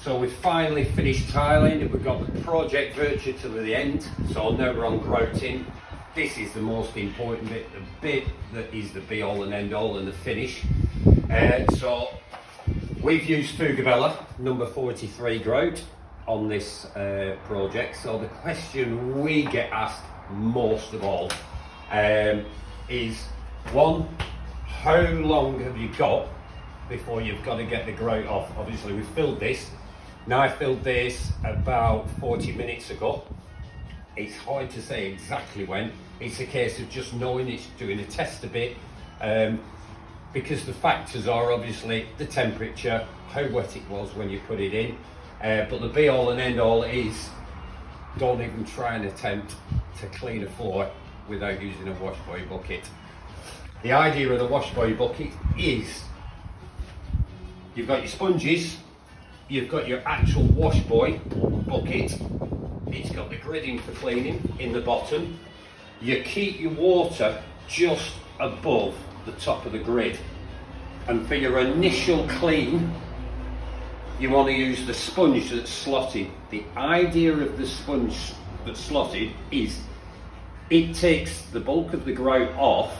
So we've finally finished tiling, we've got the project virtually to the end, so now we're on grouting. This is the most important bit, the bit that is the be all and end all, and the finish. So we've used Fugabella number 43 grout on this project. So the question we get asked most of all is, one, how long have you got before you've got to get the grout off? Obviously we've filled this. Now I filled this about 40 minutes ago. It's hard to say exactly when. It's a case of just knowing, it's doing a test a bit, because the factors are obviously the temperature, how wet it was when you put it in, but the be all and end all is, don't even try and attempt to clean a floor without using a Washboy bucket. The idea of the Washboy bucket is, you've got your sponges, you've got your actual Washboy bucket, it's got the gridding for cleaning in the bottom. You keep your water just above the top of the grid. And for your initial clean, you want to use the sponge that's slotted. The idea of the sponge that's slotted is it takes the bulk of the grout off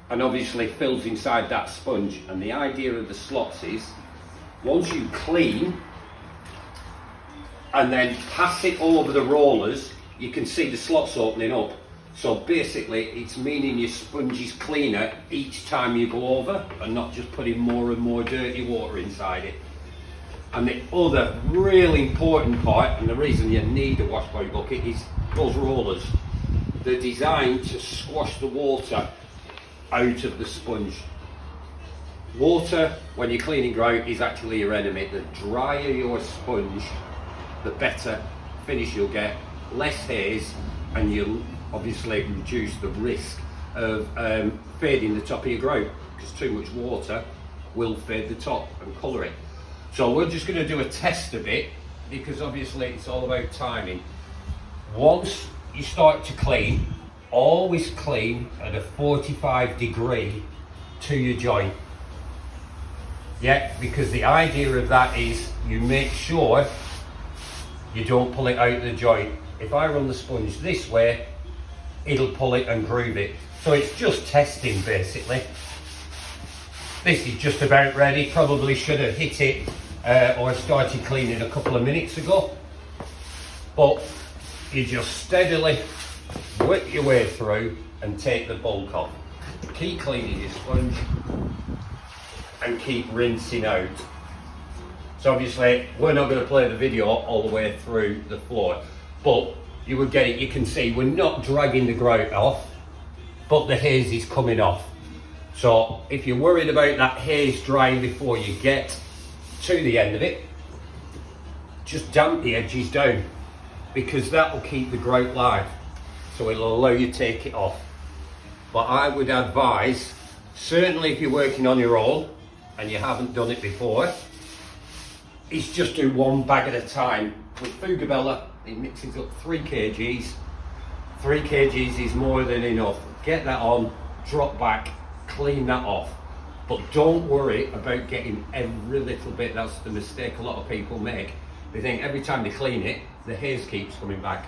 and obviously fills inside that sponge. And the idea of the slots is, once you clean and then pass it over the rollers, you can see the slots opening up. So basically it's meaning your sponge is cleaner each time you go over and not just putting more and more dirty water inside it. And the other really important part, and the reason you need a Washboy bucket, is those rollers. They're designed to squash the water out of the sponge. Water, when you're cleaning grout, is actually your enemy. The drier your sponge, the better finish you'll get, less haze, and you'll obviously reduce the risk of fading the top of your grout, because too much water will fade the top and colour it. So we're just going to do a test a bit, because obviously it's all about timing. Once you start to clean, always clean at a 45-degree to your joint. Yeah, because the idea of that is you make sure you don't pull it out of the joint. If I run the sponge this way, it'll pull it and groove it. So it's just testing basically. This is just about ready. Probably should have hit it or started cleaning a couple of minutes ago. But you just steadily work your way through and take the bulk off. Keep cleaning your sponge and keep rinsing out. So obviously we're not going to play the video all the way through the floor, but you would get it. You can see we're not dragging the grout off, but the haze is coming off. So if you're worried about that haze drying before you get to the end of it, just damp the edges down, because that will keep the grout live, so it'll allow you to take it off. But I would advise, certainly if you're working on your own and you haven't done it before, is just do one bag at a time. With Fugabella, it mixes up 3 kgs. 3 kgs is more than enough. Get that on, drop back, clean that off. But don't worry about getting every little bit. That's the mistake a lot of people make. They think every time they clean it, the haze keeps coming back.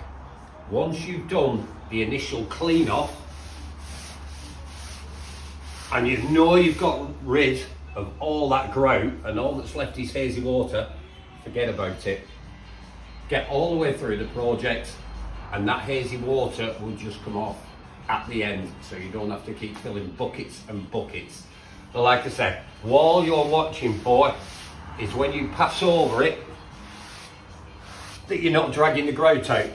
Once you've done the initial clean off, and you know you've got rid of all that grout and all that's left is hazy water, forget about it. Get all the way through the project and that hazy water will just come off at the end, so you don't have to keep filling buckets and buckets. But like I said, all you're watching for is when you pass over it, that you're not dragging the grout out.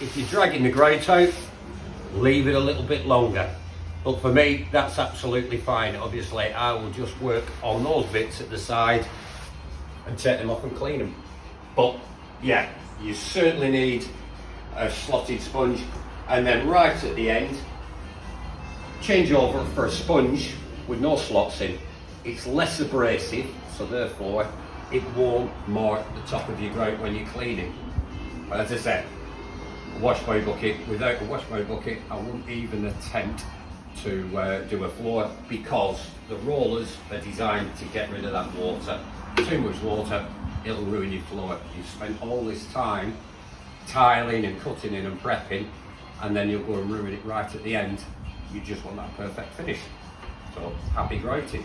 If you're dragging the grout out, leave it a little bit longer. But for me, that's absolutely fine. Obviously, I will just work on those bits at the side and take them off and clean them. But yeah, you certainly need a slotted sponge. And then right at the end, change over for a sponge with no slots in. It's less abrasive, so therefore it won't mark the top of your grout when you're cleaning. But as I said, a Washboy bucket, without a Washboy bucket, I wouldn't even attempt to do a floor, because the rollers are designed to get rid of that water. Too much water it'll ruin your floor. You've spent all this time tiling and cutting in and prepping, and then you'll go and ruin it right at the end. You just want that perfect finish. So happy grouting.